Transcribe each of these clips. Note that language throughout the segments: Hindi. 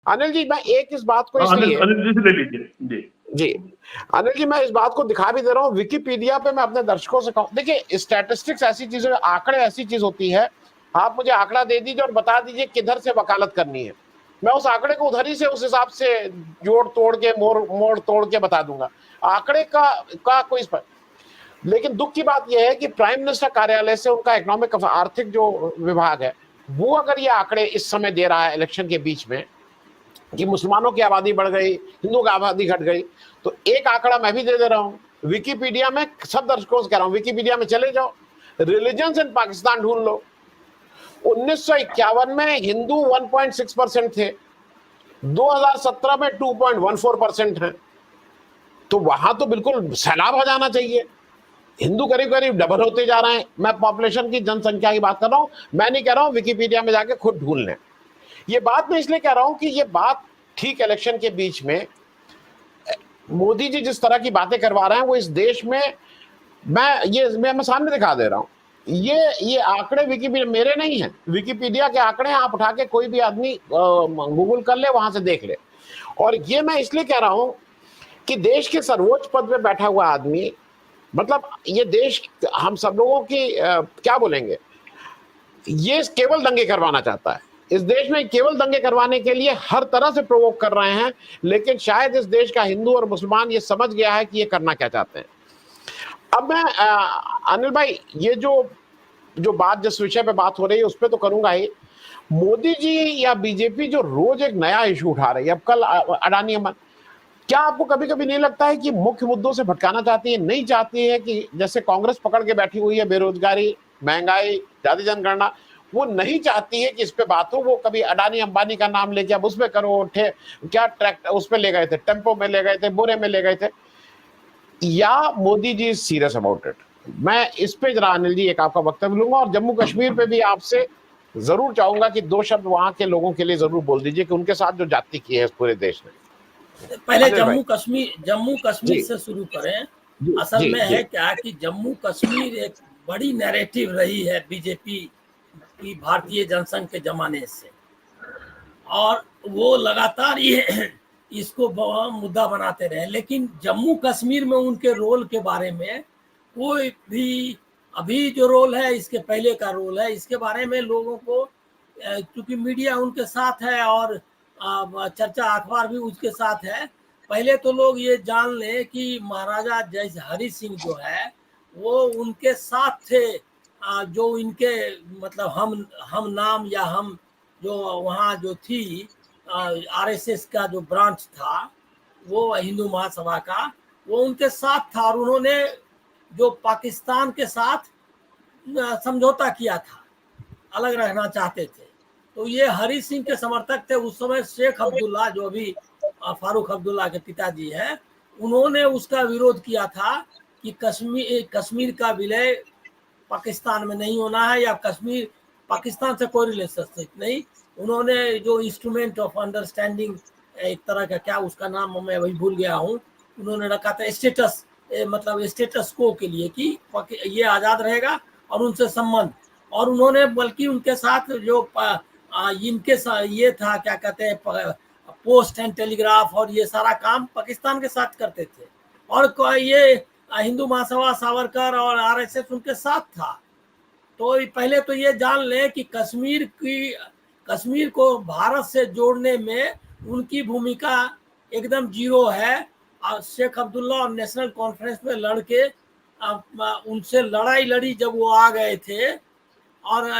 अनिल जी, मैं एक इस बात को अनिल इसलिए अनिल जी से ले लीजिए जी। जी अनिल जी, मैं इस बात को दिखा भी दे रहा हूँ विकिपीडिया पे। मैं अपने दर्शकों से कहूँ, देखिए स्टैटिस्टिक्स ऐसी चीज है, आंकड़े ऐसी चीज होती है, आप मुझे आंकड़ा दे दीजिए और बता दीजिए किधर से वकालत करनी है, मैं उस आंकड़े को उधर ही से उस हिसाब से जोड़ तोड़ के मोड़ तोड़ के बता दूंगा। आंकड़े का कोई लेकिन दुख की बात यह है कि प्राइम मिनिस्टर कार्यालय से उनका इकोनॉमिक आर्थिक जो विभाग है, वो अगर ये आंकड़े इस समय दे रहा है इलेक्शन के बीच में कि मुसलमानों की आबादी बढ़ गई, हिंदुओं की आबादी घट गई, तो एक आंकड़ा मैं भी दे रहा हूं विकिपीडिया में। सब दर्शकों से कह रहा हूं, विकिपीडिया में चले जाओ, रिलीजन्स इन पाकिस्तान ढूंढ लो। 1951 में हिंदू 1.6% थे, 2017 में 2.14% है, तो वहां तो बिल्कुल सैलाब हो जाना चाहिए। हिंदू करीब करीब डबल होते जा रहे हैं। मैं पॉपुलेशन की, जनसंख्या की बात कर रहा हूं, मैं नहीं कह रहा हूं विकिपीडिया में जाके खुद ढूंढ लें। ये बात मैं इसलिए कह रहा हूं कि ये बात ठीक इलेक्शन के बीच में मोदी जी जिस तरह की बातें करवा रहे हैं, वो इस देश में, मैं सामने दिखा दे रहा हूं, ये आंकड़े विकिपीडिया मेरे नहीं है, विकिपीडिया के आंकड़े आप उठा के कोई भी आदमी गूगल कर ले, वहां से देख ले। और ये मैं इसलिए कह रहा हूं कि देश के सर्वोच्च पद पे बैठा हुआ आदमी, मतलब ये देश हम सब लोगों की क्या बोलेंगे, ये केवल दंगे करवाना चाहता है। इस देश में केवल दंगे करवाने के लिए हर तरह से प्रोवोक कर रहे हैं, लेकिन शायद इस देश का हिंदू और मुसलमान ये समझ गया है कि ये करना क्या चाहते हैं। अब मैं अनिल भाई, ये जो बात, जिस विषय पे बात हो रही है उस पर तो करूंगा ही। मोदी जी या बीजेपी जो रोज एक नया इशू उठा रही है, अब कल अडानी अम्बानी, क्या आपको कभी कभी नहीं लगता है कि मुख्य मुद्दों से भटकाना चाहती है, नहीं चाहती है कि जैसे कांग्रेस पकड़ के बैठी हुई है बेरोजगारी, महंगाई, जाति जनगणना, वो नहीं चाहती है कि इस पे बात हो। वो कभी अडानी अंबानी का नाम लेके अब उस पे करो, क्या ट्रैक्टर उस पे ले गए थे, टेम्पो में ले गए थे, बोरे में ले गए थे, या Modi ji serious about it? मैं इस पे जरा अनिल जी एक आपका वक्तव्य लूंगा, और जम्मू कश्मीर पे भी आपसे जरूर चाहूंगा कि दो शब्द वहां के लोगों के लिए जरूर बोल दीजिए कि उनके साथ जो जाति की है इस पूरे देश ने। पहले अनिल भाई जम्मू कश्मीर जी से शुरू करें। जी असल जी में जी है क्या कि जम्मू कश्मीर एक बड़ी नैरेटिव रही है बीजेपी की भारतीय जनसंघ के जमाने से, और वो लगातार ये इसको मुद्दा बनाते रहे। लेकिन जम्मू कश्मीर में उनके रोल के बारे में कोई भी, अभी जो रोल है इसके पहले का रोल है, इसके बारे में लोगों को, क्योंकि मीडिया उनके साथ है और चर्चा अखबार भी उसके साथ है, पहले तो लोग ये जान ले कि महाराजा जय हरि सिंह जो है वो उनके साथ थे। जो इनके मतलब हम नाम या हम जो वहाँ जो थी आरएसएस का जो ब्रांच था, वो हिंदू महासभा का, वो उनके साथ था, और उन्होंने जो पाकिस्तान के साथ समझौता किया था, अलग रहना चाहते थे, तो ये हरि सिंह के समर्थक थे। उस समय शेख अब्दुल्ला, जो अभी फारूक अब्दुल्ला के पिताजी हैं, उन्होंने उसका विरोध किया था कि कश्मीर का विलय पाकिस्तान में नहीं होना है, या कश्मीर पाकिस्तान से कोई रिलेशनशिप नहीं। उन्होंने जो इंस्ट्रूमेंट ऑफ अंडरस्टैंडिंग, एक तरह का, क्या उसका नाम मैं वही भूल गया हूँ, उन्होंने रखा था स्टेटस, मतलब स्टेटस को के लिए कि ये आज़ाद रहेगा और उनसे संबंध। और उन्होंने बल्कि उनके साथ जो इनके साथ ये था, क्या कहते हैं, पोस्ट एंड टेलीग्राफ और ये सारा काम पाकिस्तान के साथ करते थे। और ये हिंदू महासभा, सावरकर और आरएसएस उनके साथ था। तो पहले तो ये जान लें कि कश्मीर को भारत से जोड़ने में उनकी भूमिका एकदम जीरो है। शेख अब्दुल्ला और नेशनल कॉन्फ्रेंस में लड़के उनसे लड़ाई लड़ी, जब वो आ गए थे और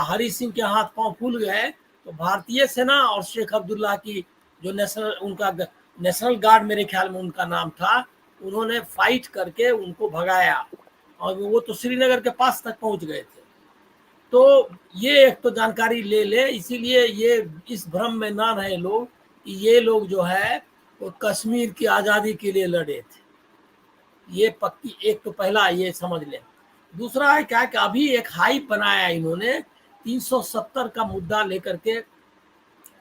हरि सिंह के हाथ पांव फूल गए, तो भारतीय सेना और शेख अब्दुल्ला की जो नेशनल गार्ड, मेरे ख्याल में उनका नाम था, उन्होंने फाइट करके उनको भगाया, और वो तो श्रीनगर के पास तक पहुंच गए थे। तो ये एक तो जानकारी ले ले, इसीलिए ये इस भ्रम में ना रहे लोग कि ये लोग जो है वो कश्मीर की आज़ादी के लिए लड़े थे। ये पक्की, एक तो पहला ये समझ लें। दूसरा है क्या कि अभी एक हाइप बनाया इन्होंने 370 का मुद्दा लेकर के,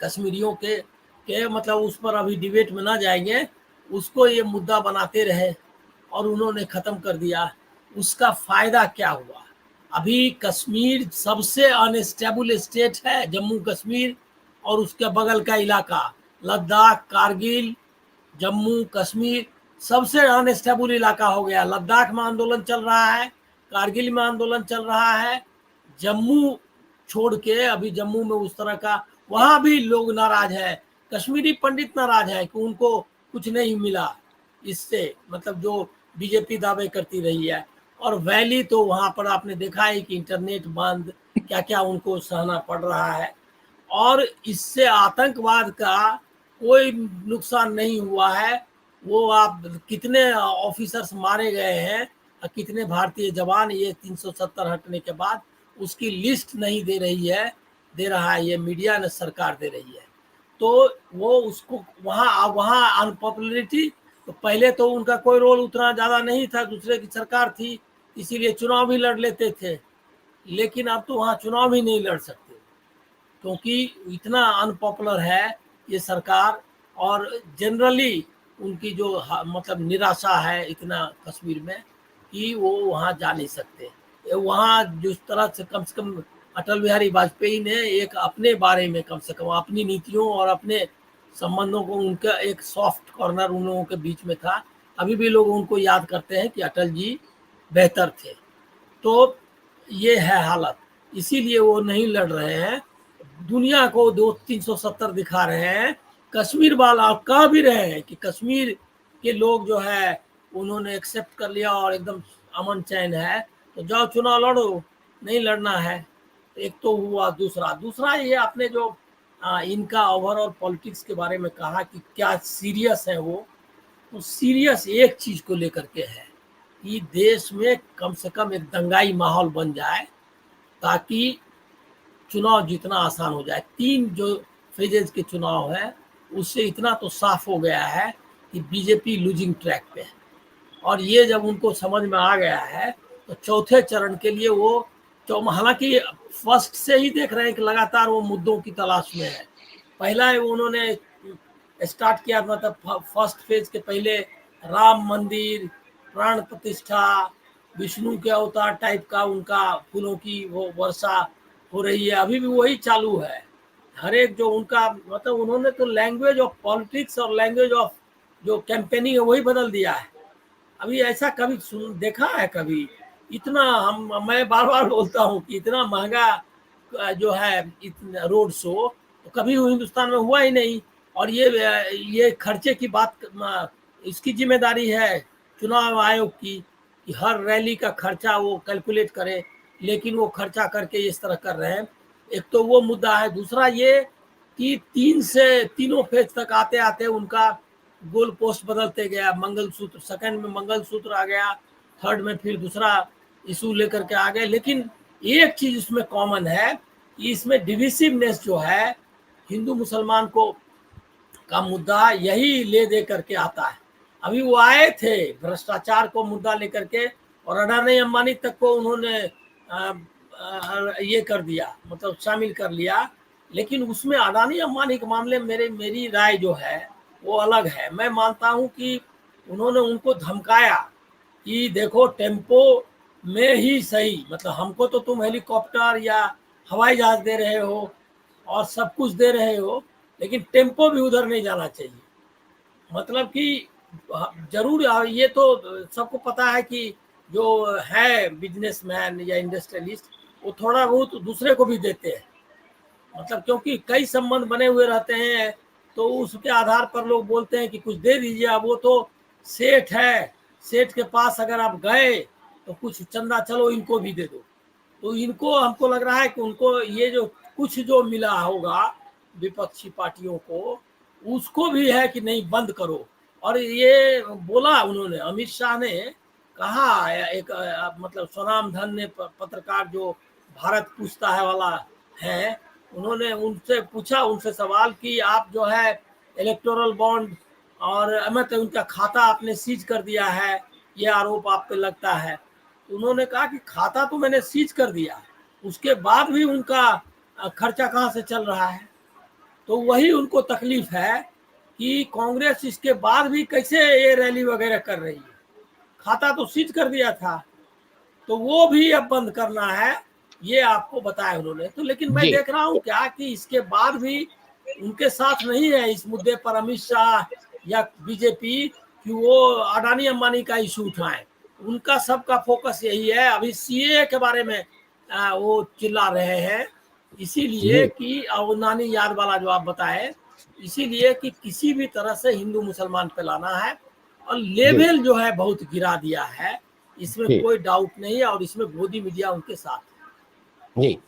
कश्मीरियों के मतलब उस पर अभी डिबेट में ना जाएंगे, उसको ये मुद्दा बनाते रहे और उन्होंने ख़त्म कर दिया। उसका फ़ायदा क्या हुआ? अभी कश्मीर सबसे अनस्टेबल स्टेट है, जम्मू कश्मीर और उसके बगल का इलाका, लद्दाख, कारगिल, जम्मू कश्मीर सबसे अनस्टेबल इलाका हो गया। लद्दाख में आंदोलन चल रहा है, कारगिल में आंदोलन चल रहा है, जम्मू छोड़ के अभी जम्मू में उस तरह का, वहां भी लोग नाराज है। कश्मीरी पंडित नाराज है कि उनको कुछ नहीं मिला इससे, मतलब जो बीजेपी दावे करती रही है। और वैली तो वहां पर आपने देखा है कि इंटरनेट बंद, क्या क्या उनको सहना पड़ रहा है। और इससे आतंकवाद का कोई नुकसान नहीं हुआ है। वो आप कितने ऑफिसर्स मारे गए हैं और कितने भारतीय जवान ये 370 हटने के बाद, उसकी लिस्ट नहीं दे रही है, दे रहा है ये मीडिया ने, सरकार दे रही है। तो वो उसको वहाँ वहाँ अनपॉपुलरिटी, तो पहले तो उनका कोई रोल उतना ज़्यादा नहीं था, दूसरे की सरकार थी, इसीलिए चुनाव भी लड़ लेते थे। लेकिन अब तो वहाँ चुनाव भी नहीं लड़ सकते क्योंकि इतना अनपॉपुलर है ये सरकार। और जनरली उनकी जो मतलब निराशा है इतना कश्मीर में कि वो वहाँ जा नहीं सकते। वहाँ जिस तरह से कम अटल बिहारी वाजपेयी ने एक अपने बारे में, कम से कम अपनी नीतियों और अपने संबंधों को, उनका एक सॉफ्ट कॉर्नर उन लोगों के बीच में था। अभी भी लोग उनको याद करते हैं कि अटल जी बेहतर थे। तो ये है हालत, इसीलिए वो नहीं लड़ रहे हैं। दुनिया को 370 दिखा रहे हैं। कश्मीर वाला कह भी रहे हैं कि कश्मीर के लोग जो है उन्होंने एक्सेप्ट कर लिया और एकदम अमन चैन है, तो जाओ चुनाव लड़ो, नहीं लड़ना है। एक तो हुआ। दूसरा ये आपने जो इनका ओवरऑल पॉलिटिक्स के बारे में कहा कि क्या सीरियस है वो, तो सीरियस एक चीज को लेकर के है कि देश में कम से कम एक दंगाई माहौल बन जाए ताकि चुनाव जीतना आसान हो जाए। 3 जो फेजेज के चुनाव है उससे इतना तो साफ हो गया है कि बीजेपी लूजिंग ट्रैक पे है। और ये जब उनको समझ में आ गया है तो चौथे चरण के लिए वो, हालांकि फर्स्ट से ही देख रहे हैं कि लगातार वो मुद्दों की तलाश में है। पहला उन्होंने स्टार्ट किया, मतलब फर्स्ट फेज के पहले राम मंदिर, प्राण प्रतिष्ठा, विष्णु के अवतार टाइप का उनका फूलों की वो वर्षा हो रही है, अभी भी वही चालू है। हर एक जो उनका, मतलब उन्होंने तो लैंग्वेज ऑफ पॉलिटिक्स और लैंग्वेज ऑफ जो कैंपेनिंग है वही बदल दिया है। अभी ऐसा कभी देखा है कभी? इतना मैं बार बार बोलता हूँ कि इतना महंगा जो है रोड शो तो कभी हिंदुस्तान में हुआ ही नहीं। और ये खर्चे की बात, इसकी जिम्मेदारी है चुनाव आयोग की कि हर रैली का खर्चा वो कैलकुलेट करे, लेकिन वो खर्चा करके इस तरह कर रहे हैं। एक तो वो मुद्दा है। दूसरा ये कि 3 फेज तक आते आते उनका गोल पोस्ट बदलते गया। मंगलसूत्र, सेकंड में मंगलसूत्र आ गया, थर्ड में फिर दूसरा इशू लेकर के आ गए। लेकिन एक चीज इसमें कॉमन है कि इसमें डिविसिवनेस जो है, हिंदू मुसलमान को का मुद्दा यही ले दे करके आता है। अभी वो आए थे भ्रष्टाचार को मुद्दा लेकर के, और अडानी अंबानी तक को उन्होंने ये कर दिया, मतलब शामिल कर लिया। लेकिन उसमें अडानी अंबानी के मामले में मेरी राय जो है वो अलग है। मैं मानता हूं कि उन्होंने उनको धमकाया कि देखो टेम्पो में ही सही, मतलब हमको तो तुम हेलीकॉप्टर या हवाई जहाज दे रहे हो और सब कुछ दे रहे हो, लेकिन टेम्पो भी उधर नहीं जाना चाहिए। मतलब कि जरूर, ये तो सबको पता है कि जो है बिजनेसमैन या इंडस्ट्रियलिस्ट वो थोड़ा बहुत दूसरे को भी देते हैं, मतलब क्योंकि कई संबंध बने हुए रहते हैं, तो उसके आधार पर लोग बोलते हैं कि कुछ दे दीजिए। अब वो तो सेठ है, सेठ के पास अगर आप गए तो कुछ चंदा चलो इनको भी दे दो। तो इनको, हमको लग रहा है कि उनको ये जो कुछ जो मिला होगा विपक्षी पार्टियों को, उसको भी है कि नहीं बंद करो। और ये बोला उन्होंने, अमित शाह ने कहा, एक मतलब स्वनाम धन ने पत्रकार जो भारत पूछता है वाला है, उन्होंने उनसे पूछा, उनसे सवाल कि आप जो है इलेक्टोरल बॉन्ड और मतलब उनका खाता आपने सीज कर दिया है, ये आरोप आप पे लगता है। उन्होंने कहा कि खाता तो मैंने सीज कर दिया, उसके बाद भी उनका खर्चा कहाँ से चल रहा है। तो वही उनको तकलीफ है कि कांग्रेस इसके बाद भी कैसे ये रैली वगैरह कर रही है। खाता तो सीज कर दिया था, तो वो भी अब बंद करना है, ये आपको बताया उन्होंने। तो लेकिन मैं जी देख रहा हूँ क्या कि इसके बाद भी उनके साथ नहीं है इस मुद्दे पर अमित शाह या बीजेपी कि वो अडानी अंबानी का इशू उठाएं। उनका सबका फोकस यही है। अभी सीए के बारे में वो चिल्ला रहे हैं, इसीलिए जी कि नानी याद वाला जो आप बताए, इसीलिए कि किसी भी तरह से हिंदू मुसलमान पे लाना है और जी लेवल जो है बहुत गिरा दिया है, इसमें जी कोई डाउट नहीं है। और इसमें मोदी मीडिया उनके साथ है। जी